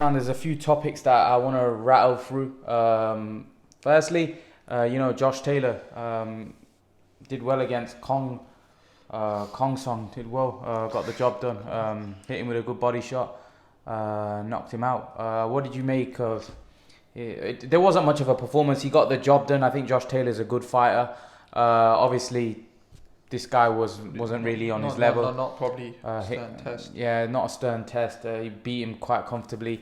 And there's a few topics that I want to rattle through. Firstly, Josh Taylor did well against Khongsong. Did well, got the job done. Hit him with a good body shot, knocked him out. What did you make of? There wasn't much of a performance. He got the job done. I think Josh Taylor's a good fighter. Obviously, this guy wasn't really on his level. Not probably stern test. Yeah, not a stern test. He beat him quite comfortably.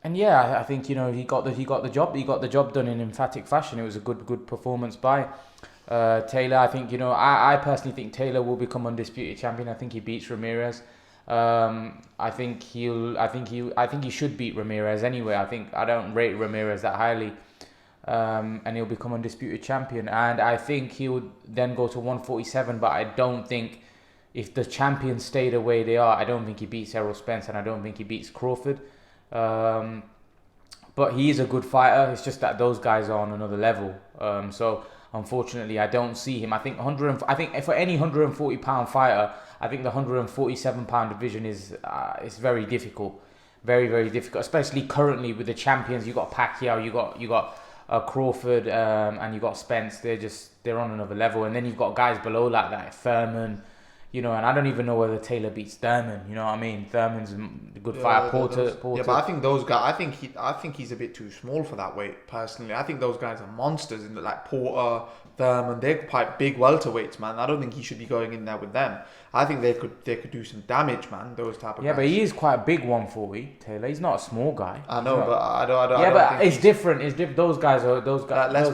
And yeah, I think he got the job done in emphatic fashion. It was a good performance by Taylor. I think I personally think Taylor will become undisputed champion. I think he beats Ramirez. I think he should beat Ramirez anyway. I don't rate Ramirez that highly. And he'll become undisputed champion. And I think he would then go to 147. But I don't think, if the champions stay the way they are, I don't think he beats Errol Spence, and I don't think he beats Crawford. But he is a good fighter. It's just that those guys are on another level. So unfortunately, I don't see him. I think for any 140-pound fighter, I think the 147-pound division is very difficult, very, very difficult. Especially currently with the champions, you got Pacquiao, you got Crawford, and you got Spence. They're on another level. And then you've got guys below like Thurman. And I don't even know whether Taylor beats Thurman. You know what I mean? Thurman's a good fighter. Porter. Yeah, but I think those guys. I think he's a bit too small for that weight. Personally, I think those guys are monsters. Like Porter, Thurman, they're quite big welterweights, man. I don't think he should be going in there with them. I think they could do some damage, man. Those type of guys. Yeah, but he is quite a big 140. Taylor, he's not a small guy. I know, but I don't. Yeah, I don't but think it's different. It's different. Those guys. Let's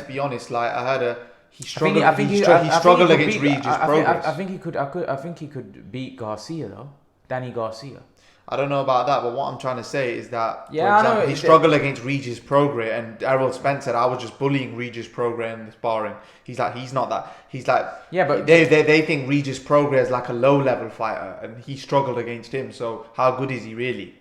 be honest. Like I heard he struggled. He struggled against Regis Progress. I think he could beat Garcia though. Danny Garcia. I don't know about that, but what I'm trying to say is that, yeah, for example, he struggled against Regis Progress, and Errol Spence said, I was just bullying Regis Progress in the sparring. He's like, he's not that. He's like, yeah, but they think Regis Progress is like a low level fighter, and he struggled against him. So how good is he really?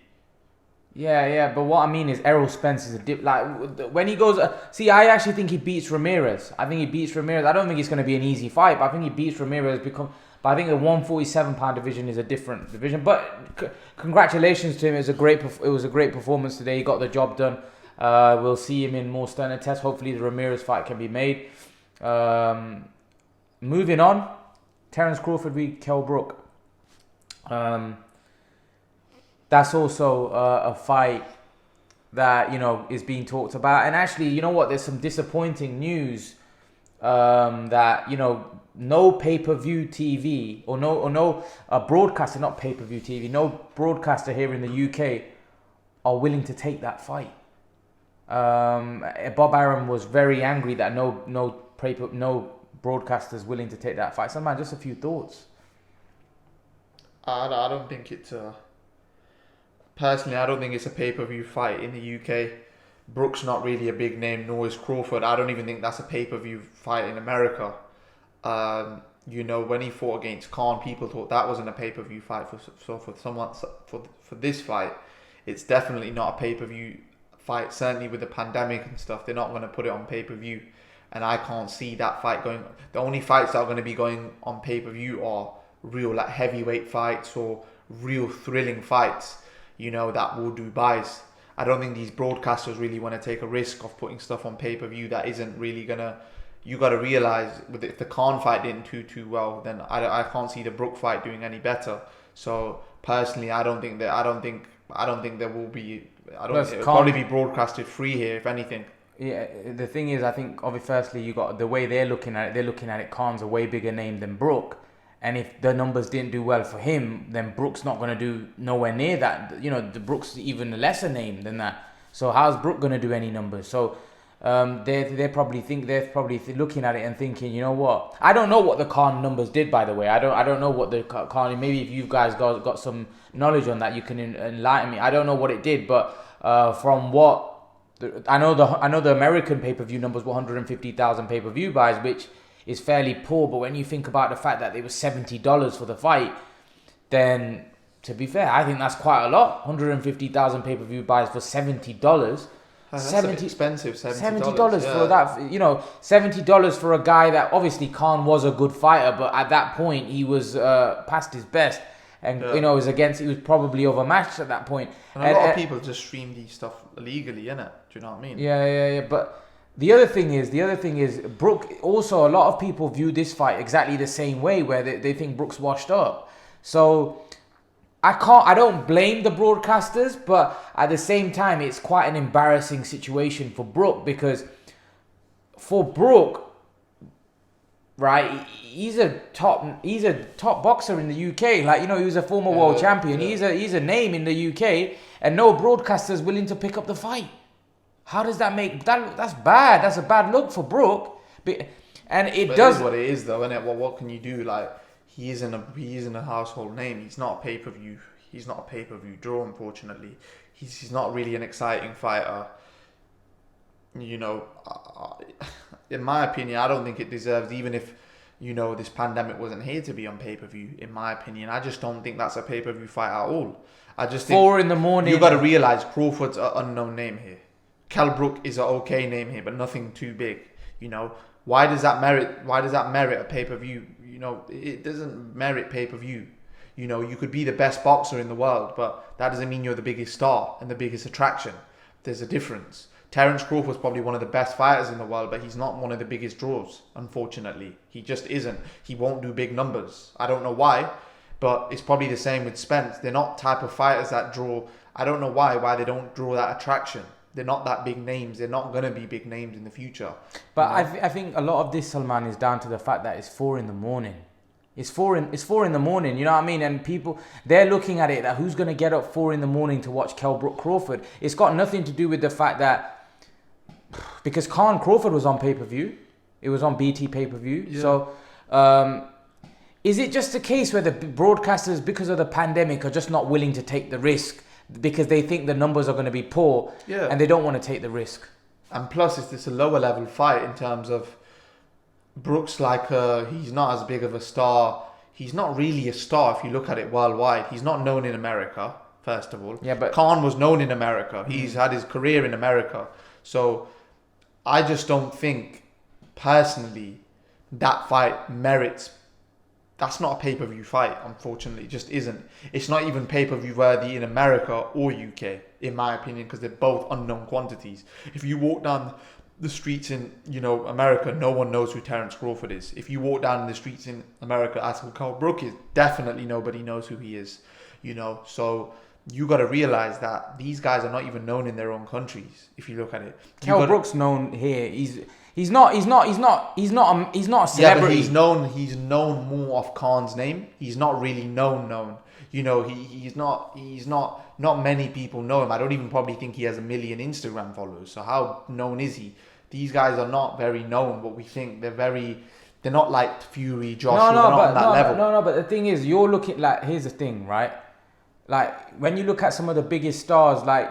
Yeah, but what I mean is Errol Spence is a dip. Like when he goes, I actually think he beats Ramirez. I don't think it's going to be an easy fight, but I think he beats Ramirez But I think the 147-pound division is a different division. But congratulations to him. It was a great performance today. He got the job done. We'll see him in more sterner tests. Hopefully the Ramirez fight can be made. Moving on, Terence Crawford v Kell Brook. That's also a fight that is being talked about. And actually, you know what? There's some disappointing news that no pay-per-view TV or no broadcaster, not pay-per-view TV, no broadcaster here in the UK are willing to take that fight. Bob Arum was very angry that no broadcasters willing to take that fight. So man, just a few thoughts. I don't think it's personally, I don't think it's a pay-per-view fight in the UK. Brook's not really a big name, nor is Crawford. I don't even think that's a pay-per-view fight in America. When he fought against Khan, people thought that wasn't a pay-per-view fight. For this fight, it's definitely not a pay-per-view fight. Certainly with the pandemic and stuff, they're not going to put it on pay-per-view, and I can't see that fight going. The only fights that are going to be going on pay-per-view are real like heavyweight fights or real thrilling fights. That will do buys. I don't think these broadcasters really want to take a risk of putting stuff on pay-per-view that isn't really gonna. You got to realize, if the Khan fight didn't do too well, then I can't see the Brook fight doing any better. So personally, I don't think there will be. It'll probably be broadcasted free here, if anything. Yeah, the thing is, I think firstly you got the way they're looking at it. They're looking at it. Khan's a way bigger name than Brook, and if the numbers didn't do well for him, then Brook's not going to do nowhere near that. The Brook's even a lesser name than that. So how's Brook going to do any numbers? So. They're probably looking at it and thinking, you know what? I don't know what the Khan numbers did, by the way. I don't know what the Khan. Maybe if you guys got some knowledge on that, you can enlighten me. I don't know what it did, but from what I know the American pay-per-view numbers were 150,000 pay-per-view buys, which is fairly poor. But when you think about the fact that it was $70 for the fight, then to be fair, I think that's quite a lot. 150,000 pay-per-view buys for $70. That's expensive. $70 for that. $70 for a guy that obviously Khan was a good fighter, but at that point he was past his best. and Yeah. you know, he was probably overmatched at that point. And a lot of people just stream these stuff illegally, innit? Do you know what I mean? Yeah. But the other thing is, Brook. Also, a lot of people view this fight exactly the same way, where they think Brook's washed up. So I don't blame the broadcasters, but at the same time, it's quite an embarrassing situation for Brook, because for Brook, right, he's a top boxer in the UK. Like, you know, he was a former world champion. Yeah. He's a name in the UK, and no broadcaster is willing to pick up the fight. How does that make that? That's bad. That's a bad look for Brook. And it But does. it is what it is, though, isn't it? Well, what can you do? Like, he isn't a household name. He's not a pay-per-view. He's not a pay-per-view draw, unfortunately. He's not really an exciting fighter. You know, in my opinion, I don't think it deserves, even if, you know, this pandemic wasn't here to be on pay-per-view, in my opinion. I just don't think that's a pay-per-view fight at all. I just think 4 a.m. you got to realise Crawford's an unknown name here. Kell Brook is an okay name here, but nothing too big. You know, why does that merit a pay-per-view? You know, it doesn't merit pay-per-view. You know, you could be the best boxer in the world, but that doesn't mean you're the biggest star and the biggest attraction. There's a difference. Terence Crawford's probably one of the best fighters in the world, but he's not one of the biggest draws, unfortunately. He just isn't. He won't do big numbers. I don't know why, but it's probably the same with Spence. They're not type of fighters that draw. I don't know why they don't draw that attraction. They're not that big names. They're not going to be big names in the future. But I think a lot of this, Salman, is down to the fact that it's 4 a.m. It's 4 in the morning, you know what I mean? And people, they're looking at it that who's going to get up 4 a.m. to watch Kell Brook Crawford? It's got nothing to do with the fact that, because Khan Crawford was on pay-per-view. It was on BT pay-per-view. Yeah. So, is it just a case where the broadcasters, because of the pandemic, are just not willing to take the risk because they think the numbers are going to be poor, and they don't want to take the risk? And plus, it's a lower level fight in terms of Brook's he's not as big of a star. He's not really a star if you look at it worldwide. He's not known in America, first of all. Yeah, but Khan was known in America. He's had his career in America. So I just don't think, personally, that fight merits. That's not a pay-per-view fight, unfortunately. It just isn't. It's not even pay-per-view worthy in America or UK, in my opinion, because they're both unknown quantities. If you walk down the streets in, you know, America, no one knows who Terence Crawford is. If you walk down the streets in America, ask who Kell Brook is, definitely nobody knows who he is. You know, so you got to realize that these guys are not even known in their own countries. If you look at it, Kell Brook's known here. He's not a celebrity. Yeah, but he's known more off Khan's name. He's not really known. You know, he's not many people know him. I don't even probably think he has 1 million Instagram followers. So how known is he? These guys are not very known, but we think they're not like Fury, Joshua, they're not on that level. No, but the thing is, you're looking, like, here's the thing, right? Like, when you look at some of the biggest stars, like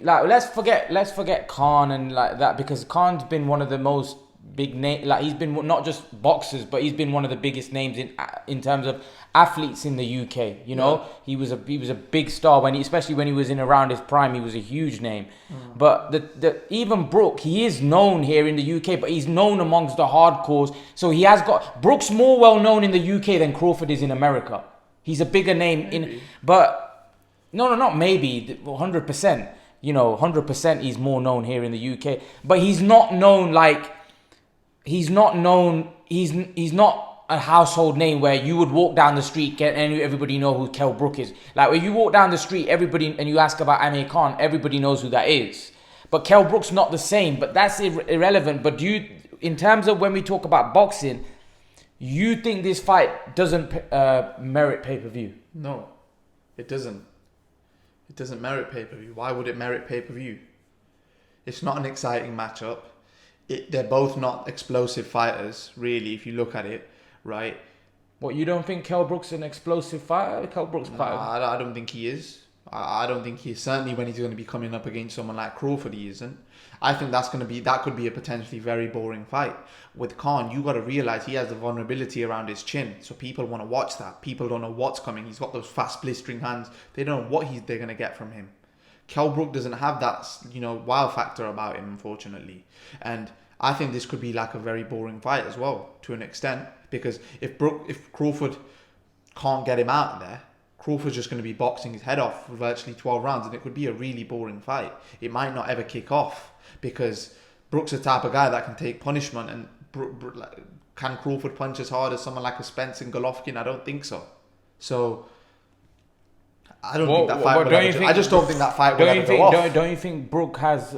let's forget Khan and like that, because Khan's been one of the most big name. Like, he's been not just boxers, but he's been one of the biggest names in terms of athletes in the UK. You know, he was a big star especially when he was in around his prime. He was a huge name. But even Brook, he is known here in the UK, but he's known amongst the hardcores. So Brook's more well known in the UK than Crawford is in America. He's a bigger name but no, not maybe, 100%. You know, 100% he's more known here in the UK. But he's not known he's not a household name where you would walk down the street and everybody know who Kell Brook is. Like, when you walk down the street, and you ask about Amir Khan, everybody knows who that is. But Kell Brook's not the same, but that's irrelevant. But in terms of when we talk about boxing, you think this fight doesn't merit pay-per-view? No, it doesn't. It doesn't merit pay-per-view. Why would it merit pay-per-view? It's not an exciting matchup. They're both not explosive fighters, really, if you look at it, right? What, you don't think Kell Brook's an explosive fighter? Kell Brook's quite... I don't think he is. I don't think he is. Certainly when he's going to be coming up against someone like Crawford, he isn't. I think that could be a potentially very boring fight. With Khan, you got to realize he has the vulnerability around his chin, so people want to watch that. People don't know what's coming. He's got those fast blistering hands. They don't know what they're going to get from him. Kell Brook doesn't have that, you know, wow factor about him, unfortunately. And I think this could be like a very boring fight as well, to an extent, because if Crawford can't get him out of there, Crawford's just going to be boxing his head off for virtually 12 rounds, and it could be a really boring fight. It might not ever kick off because Brook's the type of guy that can take punishment, and can Crawford punch as hard as someone like a Spence and Golovkin? I don't think so. So I don't think that fight will ever. I just don't think that fight will ever go off. Don't you think Brook has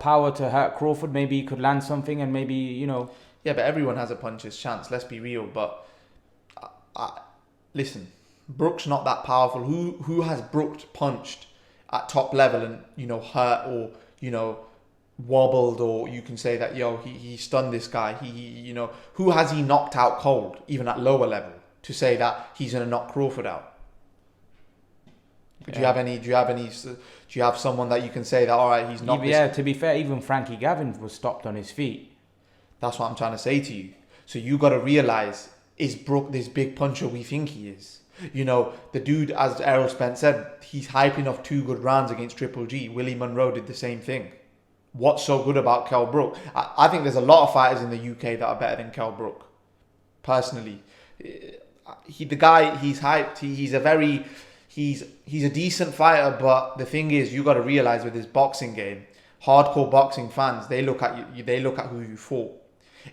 power to hurt Crawford? Maybe he could land something, and maybe Yeah, but everyone has a puncher's chance. Let's be real. But listen, Brook's not that powerful. Who has Brook punched at top level and hurt or wobbled, or you can say that he stunned this guy. He who has he knocked out cold even at lower level to say that he's gonna knock Crawford out? Do you have someone that you can say that all right, he's not? Yeah, to be fair, even Frankie Gavin was stopped on his feet. That's what I'm trying to say to you. So you got to realize, is Brook this big puncher we think he is? The dude, as Errol Spence said, he's hyping off 2 good rounds against Triple G. Willie Monroe did the same thing. What's so good about Kell Brook? I think there's a lot of fighters in the UK that are better than Kell Brook. Personally, he's hyped. He's a decent fighter, but the thing is, you got to realize with his boxing game, hardcore boxing fans, they look at you. They look at who you fought.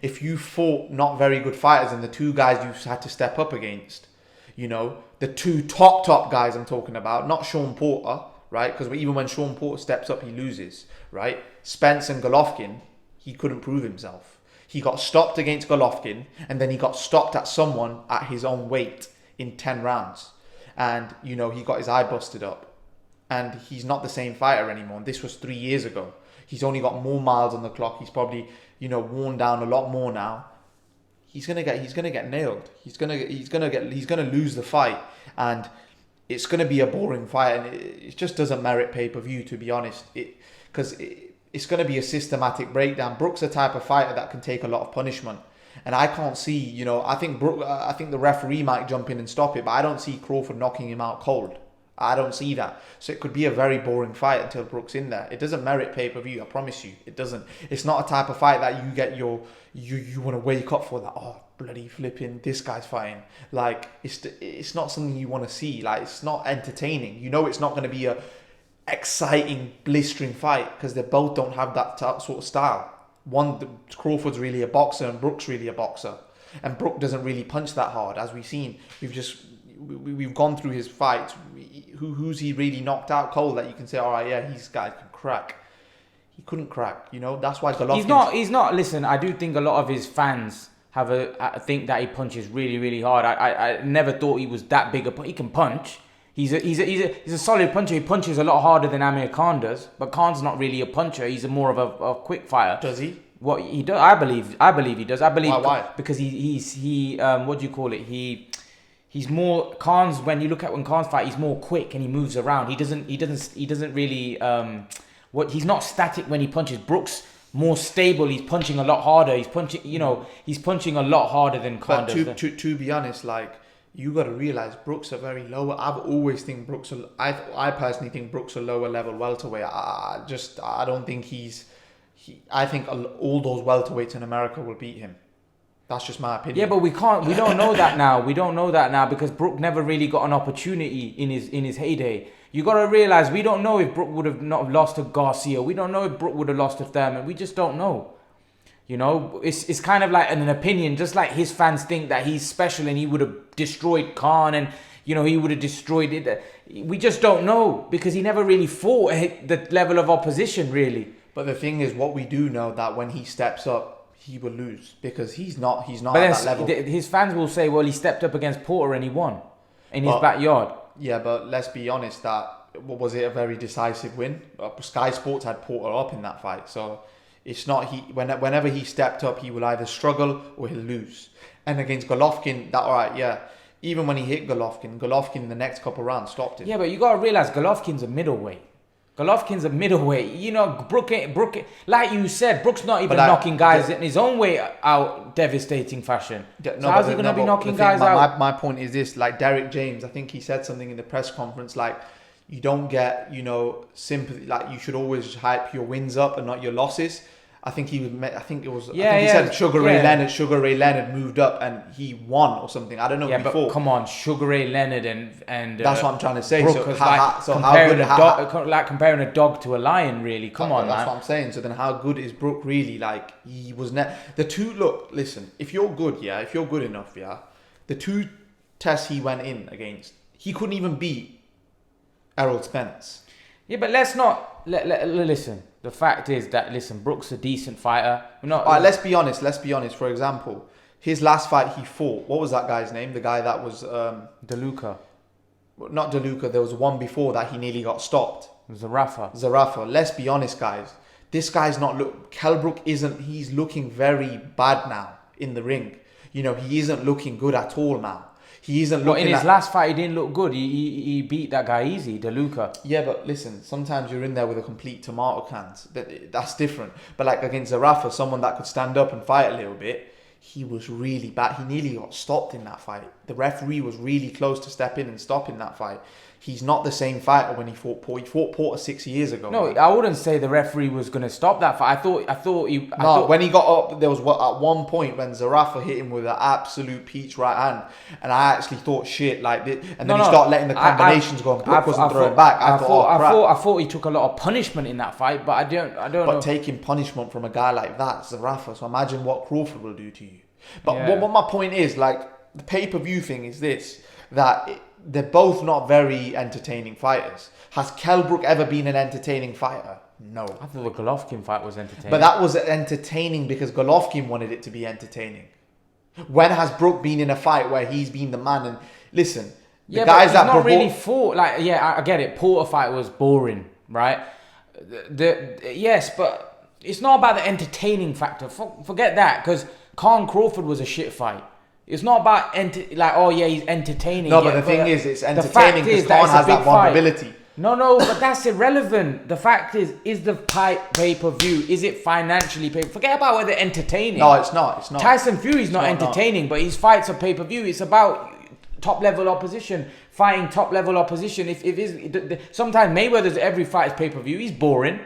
If you fought not very good fighters, and the 2 guys you had to step up against, the 2 top guys I'm talking about, not Sean Porter, right? Because even when Sean Porter steps up, he loses, right? Spence and Golovkin, he couldn't prove himself. He got stopped against Golovkin, and then he got stopped at someone at his own weight in 10 rounds. And, he got his eye busted up. And he's not the same fighter anymore. This was 3 years ago. He's only got more miles on the clock. He's probably, worn down a lot more now. He's gonna get nailed. He's gonna lose the fight, and it's gonna be a boring fight, and it just doesn't merit pay-per-view, to be honest. Because it's gonna be a systematic breakdown. Brook's the type of fighter that can take a lot of punishment. And I can't see, I think the referee might jump in and stop it, but I don't see Crawford knocking him out cold. I don't see that. So it could be a very boring fight until Brook's in there. It doesn't merit pay-per-view, I promise you. It doesn't. It's not a type of fight that you get you want to wake up for, that, oh, bloody flipping, this guy's fighting. Like, it's not something you want to see. Like, it's not entertaining. It's not going to be a exciting, blistering fight, because they both don't have that sort of style. Crawford's really a boxer and Brook's really a boxer, and Brook doesn't really punch that hard, as we've seen. We've gone through his fights. Who's he really knocked out cold that you can say, all right, yeah, this guy can crack? He couldn't crack. That's why Golovkin. He's not. Listen, I do think a lot of his fans think that he punches really, really hard. I never thought he was that big he can punch. He's a solid puncher. He punches a lot harder than Amir Khan does. But Khan's not really a puncher. He's more of a quick fire. Does he? What he does, I believe he does. I believe why? Because what do you call it? He's more Khan's. When Khan's fight, he's more quick and he moves around. He doesn't really he's not static when he punches. Brook's more stable. He's punching a lot harder. He's punching a lot harder than Khan does. To be honest, you got to realize Brook's a very lower. I've always think Brook's. I personally think Brook's a lower level welterweight. I don't think I think all those welterweights in America will beat him. That's just my opinion. Yeah, but we don't know that now. We don't know that now because Brook never really got an opportunity in his heyday. You got to realize we don't know if Brook would have not lost to Garcia. We don't know if Brook would have lost to Thurman. We just don't know. It's kind of like an opinion, just like his fans think that he's special and he would have destroyed Khan and he would have destroyed it. We just don't know because he never really fought the level of opposition really. But the thing is, what we do know that when he steps up, he will lose because he's not at that level. His fans will say, well, he stepped up against Porter and he won in his backyard. Yeah, but let's be honest, was it a very decisive win? Sky Sports had Porter up in that fight, so it's not whenever he stepped up, he will either struggle or he'll lose. And against Golovkin, even when he hit Golovkin in the next couple of rounds stopped him. Yeah, but you got to realize Golovkin's a middleweight. Brook, like you said, Brook's not even knocking guys in his own way out devastating fashion. How's he going to be knocking guys out? My point is this, like Derek James, I think he said something in the press conference, like, you don't get, sympathy, like you should always hype your wins up and not your losses. I think he was. I think it was. Yeah, I think he yeah, said Sugar Ray yeah. Leonard. Sugar Ray Leonard moved up and he won or something. I don't know Yeah, before. but come on, Sugar Ray Leonard and That's what I'm trying to say. Brooke So is how comparing good? like comparing a dog to a lion, really. Come on, That's man. what I'm saying. So then, how good is Brook really? Like he was. The two look. Listen, if you're good, yeah. If you're good enough, yeah. The two tests he went in against, he couldn't even beat Errol Spence. Yeah, but let's not listen. The fact is that Brooks a decent fighter. We're not. All right, let's be honest. For example, his last fight he fought. What was that guy's name? The guy that was DeLuca, not DeLuca. There was one before that he nearly got stopped. Zarafa. Let's be honest, guys. This guy's not look. Kell Brook isn't. He's looking very bad now in the ring. You know, he isn't looking good at all now. He isn't looking. In his last fight, he didn't look good. He beat that guy easy, DeLuca. Yeah, but listen, sometimes you're in there with a complete tomato cans. That's different. But like against Zarafa, someone that could stand up and fight a little bit, he was really bad. He nearly got stopped in that fight. The referee was really close to step in and stop in that fight. He's not the same fighter when he fought Porter. He fought Porter 6 years ago. No, I wouldn't say the referee was going to stop that fight. When he got up, there was at one point when Zarafa hit him with an absolute peach right hand, and I actually thought shit like this, and then he started letting the combinations go, and Brook wasn't throwing back. I thought he took a lot of punishment in that fight, but I don't know. But taking punishment from a guy like that, Zarafa. So imagine what Crawford will do to you. But Yeah. what my point is, like the pay-per-view thing is this, that they're both not very entertaining fighters. Has Kell Brook ever been an entertaining fighter? No. I thought the Golovkin fight was entertaining. But that was entertaining because Golovkin wanted it to be entertaining. When has Brook been in a fight where he's been the man? And listen, the guys that not really fought. Like, yeah, I get it. Porter fight was boring, right? Yes, but it's not about the entertaining factor. Forget that, because Crawford was a shit fight. It's not about he's entertaining. No, but the thing is, it's entertaining because Khan has that vulnerability. No, but that's irrelevant. The fact is the pay-per-view, is it financially paid? Forget about whether entertaining. No, it's not. Tyson Fury's not entertaining, but his fights are pay-per-view. It's about top-level opposition, fighting top-level opposition. Sometimes Mayweather's every fight is pay-per-view. He's boring.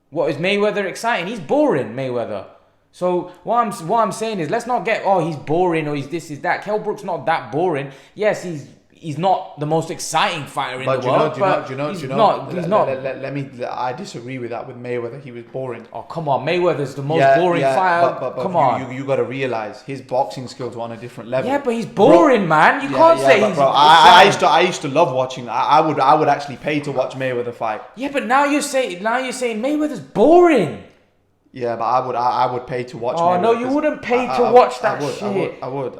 What is Mayweather exciting? He's boring, Mayweather. So what I'm saying is, let's not get he's boring or he's this, is that. Kell Brook's not that boring. Yes, he's not the most exciting fighter in the world. I disagree with that with Mayweather. He was boring. Oh, come on, Mayweather's the most boring fighter. But come on, you got to realize his boxing skills were on a different level. Yeah, but he's boring, man. You can't say he's. Bro, I used to love watching. I would actually pay to watch Mayweather fight. Yeah, but now you're saying Mayweather's boring. Yeah, but I would pay to watch. Oh, no, you wouldn't pay to watch that shit. I would.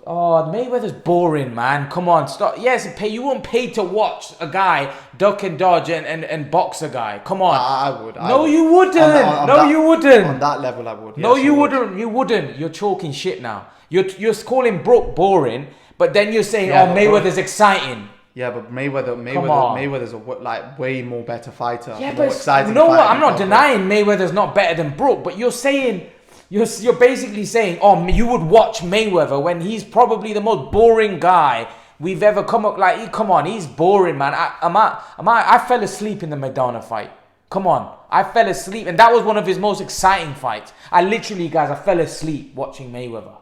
Oh, Mayweather's boring, man. Come on, stop. Yes, you won't pay to watch a guy duck and dodge and box a guy. Come on. I would. You wouldn't. You wouldn't. On that level, I would. No, you wouldn't. You wouldn't. You're talking shit now. You're calling Brook boring, but then you're saying, Mayweather's exciting. Yeah, but Mayweather's a way more better fighter. Yeah, more but exciting you know what? fighter. I'm not denying Mayweather's not better than Brook, but you're saying, you're basically saying, you would watch Mayweather when he's probably the most boring guy we've ever come up. Like, come on, he's boring, man. I fell asleep in the Madonna fight. Come on, I fell asleep, and that was one of his most exciting fights. I fell asleep watching Mayweather.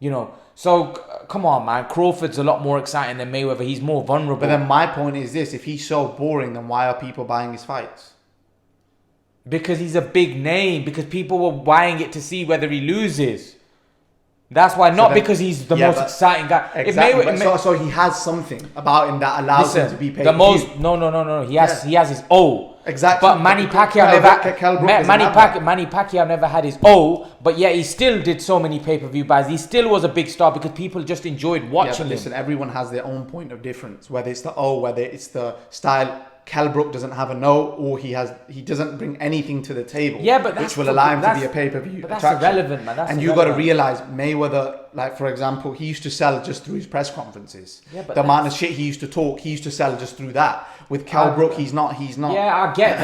You know. So, come on, man. Crawford's a lot more exciting than Mayweather. He's more vulnerable. But then my point is this. If he's so boring, then why are people buying his fights? Because he's a big name. Because people were buying it to see whether he loses. That's why. Because he's the most exciting guy. Exactly. So he has something about him that allows him to be paid. No. He has his O. Exactly. But Manny Pacquiao never had his O, but yet he still did so many pay-per-view buys. He still was a big star because people just enjoyed watching him. Listen, everyone has their own point of difference, whether it's the O, whether it's the style. Kell Brook doesn't have a no, or he doesn't bring anything to the table, which will allow him to be a pay-per-view But that's attraction. irrelevant, man. And you got to realize Mayweather, like for example, he used to sell just through his press conferences. Yeah, but the amount of shit he used to talk, he used to sell just through that. With Kell Brook, he's not. Yeah, I get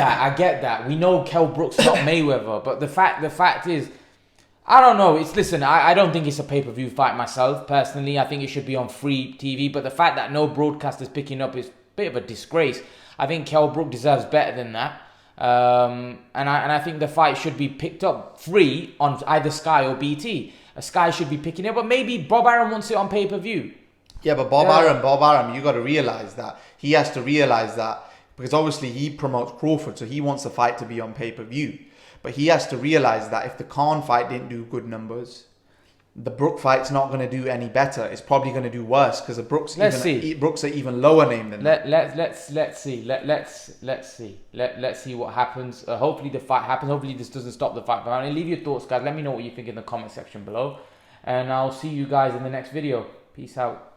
that. We know Kell Brook's not Mayweather, but the fact is, I don't know. I don't think it's a pay-per-view fight myself, personally. I think it should be on free TV, but the fact that no broadcaster's picking up is a bit of a disgrace. I think Kell Brook deserves better than that. And I think the fight should be picked up free on either Sky or BT. Sky should be picking it, but maybe Bob Arum wants it on pay-per-view. Yeah, but Bob Arum, you got to realize that he has to realize that, because obviously he promotes Crawford, so he wants the fight to be on pay-per-view. But he has to realize that if the Khan fight didn't do good numbers, the Brook fight's not going to do any better. It's probably going to do worse because Brook's an even lower name than that. Let's see. Let's see what happens. Hopefully the fight happens. Hopefully this doesn't stop the fight. But I'm gonna leave your thoughts, guys. Let me know what you think in the comment section below, and I'll see you guys in the next video. Peace out.